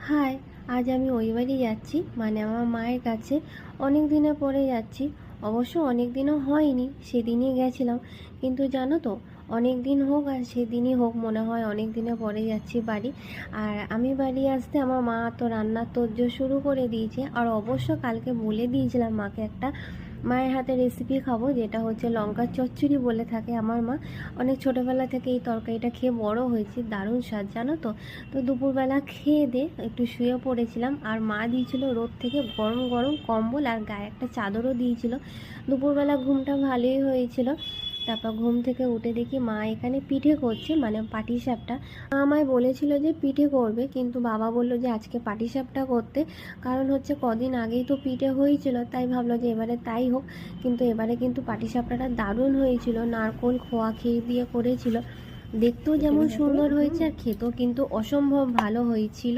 High, আজ আমি ওই বাড়ি যাচ্ছি, মানে আমার মায়ের কাছে। অনেক দিনের পরে যাচ্ছি। অবশ্য অনেক দিনও হয়নি, সেদিনই গেছিলাম। কিন্তু জানো তো, অনেক দিন হোক আর সেদিনই হোক, মনে হয় অনেক দিনের পরে যাচ্ছি বাড়ি। আর আমি বাড়ি আসতে আমার মা তো রান্নার তোড়জোড় শুরু করে দিয়েছে। আর অবশ্য কালকে বলে দিয়েছিলাম মাকে একটা মায়ের হাতে রেসিপি খাবো, যেটা হচ্ছে লঙ্কার চচ্চড়ি বলে থাকে আমার মা। অনেক ছোটোবেলা থেকে এই তরকারিটা খেয়ে বড় হয়েছি, দারুণ স্বাদ জানো তো। তো দুপুরবেলা খেয়ে দিয়ে একটু শুয়ে পড়েছিলাম, আর মা দিয়েছিল রোদ থেকে গরম গরম কম্বল, আর গায়ে একটা চাদরও দিয়েছিল। দুপুরবেলা ঘুমটা ভালোই হয়েছিল। তারপর ঘুম থেকে উঠে দেখি মা এখানে পিঠে করছে, মানে পাটিসাপটা। মা আমায় বলেছিল যে পিঠে করবে, কিন্তু বাবা বললো যে আজকে পাটিসাপটা করতে। কারণ হচ্ছে কদিন আগেই তো পিঠে হয়েছিল, তাই ভাবলো যে এবারে তাই হোক। কিন্তু এবারে কিন্তু পাটিসাপটাটা দারুণ হয়েছিল, নারকোল খোয়া ক্ষীর দিয়ে করেছিল। দেখতেও যেমন সুন্দর হয়েছে আর খেতেও কিন্তু অসম্ভব ভালো হয়েছিল।